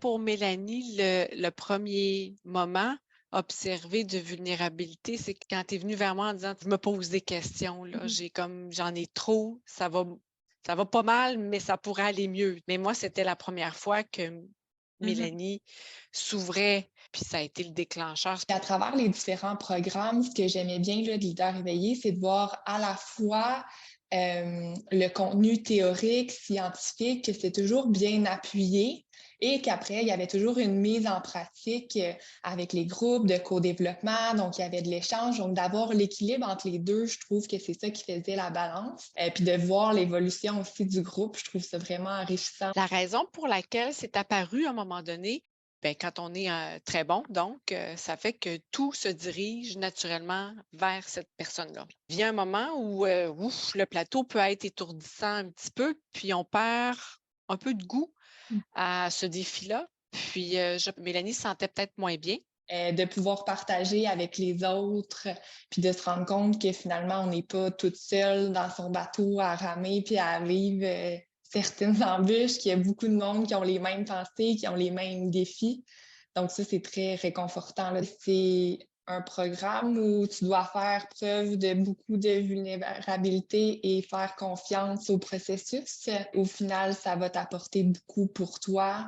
pour Mélanie le premier moment observé de vulnérabilité? C'est quand tu es venue vers moi en disant: «Je me pose des questions, là, Mmh. j'en ai trop, ça va pas mal, mais ça pourrait aller mieux». Mais moi, c'était la première fois que Mmh. Mélanie s'ouvrait, puis ça a été le déclencheur. À travers les différents programmes, ce que j'aimais bien là, de Leader éveillé, c'est de voir à la fois le contenu théorique, scientifique, que c'est toujours bien appuyé et qu'après, il y avait toujours une mise en pratique avec les groupes de co-développement. Donc, il y avait de l'échange. Donc, d'avoir l'équilibre entre les deux, je trouve que c'est ça qui faisait la balance. Puis de voir l'évolution aussi du groupe, je trouve ça vraiment enrichissant. La raison pour laquelle c'est apparu à un moment donné, ben, quand on est, très bon donc, ça fait que tout se dirige naturellement vers cette personne-là. Vient un moment où, ouf, le plateau peut être étourdissant un petit peu, puis on perd un peu de goût à ce défi-là. Puis, je Mélanie se sentait peut-être moins bien. De pouvoir partager avec les autres, puis de se rendre compte que finalement, on n'est pas toute seule dans son bateau à ramer puis à vivre certaines embûches, qu'il y a beaucoup de monde qui ont les mêmes pensées, qui ont les mêmes défis. Donc ça, c'est très réconfortant, là. C'est un programme où tu dois faire preuve de beaucoup de vulnérabilité et faire confiance au processus. Au final, ça va t'apporter beaucoup pour toi,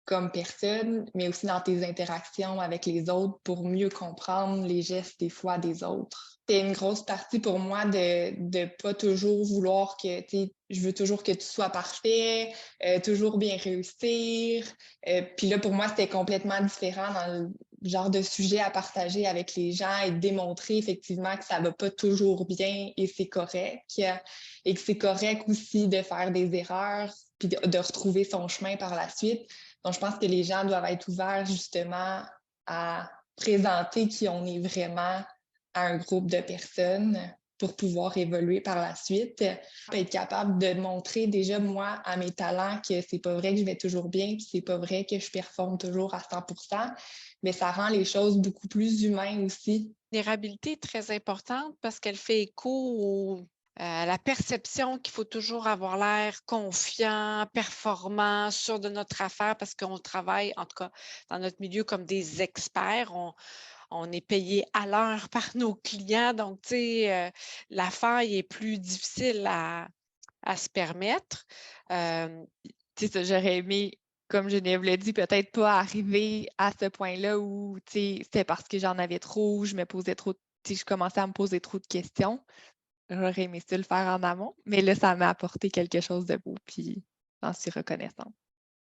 comme personne, mais aussi dans tes interactions avec les autres pour mieux comprendre les gestes des fois des autres. C'est une grosse partie pour moi de pas toujours vouloir que, tu sais, je veux toujours que tout soit parfait, toujours bien réussir. Puis là, pour moi, c'était complètement différent dans le genre de sujet à partager avec les gens et de démontrer effectivement que ça va pas toujours bien et c'est correct. Et que c'est correct aussi de faire des erreurs puis de retrouver son chemin par la suite. Donc, je pense que les gens doivent être ouverts justement à présenter qui on est vraiment à un groupe de personnes pour pouvoir évoluer par la suite. Être capable de montrer déjà, moi, à mes talents que c'est pas vrai que je vais toujours bien, puis c'est pas vrai que je performe toujours à 100%, mais ça rend les choses beaucoup plus humaines aussi. Vulnérabilité est très importante parce qu'elle fait écho à la perception qu'il faut toujours avoir l'air confiant, performant, sûr de notre affaire parce qu'on travaille, en tout cas dans notre milieu, comme des experts. On est payé à l'heure par nos clients, donc tu sais, la faille est plus difficile à se permettre. Hem, C'est ça, j'aurais aimé, comme Geneviève l'a dit, peut-être pas arriver à ce point-là où, tu sais, c'était parce que j'en avais trop, je me posais trop, tu sais, je commençais à me poser trop de questions. J'aurais aimé ça le faire en amont, mais là, ça m'a apporté quelque chose de beau, puis j'en suis reconnaissante.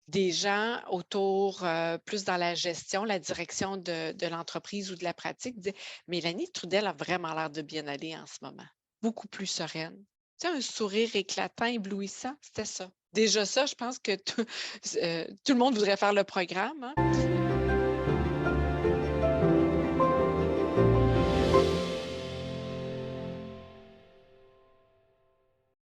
des gens autour, plus dans la gestion, la direction de l'entreprise ou de la pratique disaient: «Mélanie Trudel a vraiment l'air de bien aller en ce moment, beaucoup plus sereine». Tu sais, un sourire éclatant, éblouissant, c'était ça. Déjà ça, je pense que tout le monde voudrait faire le programme, hein.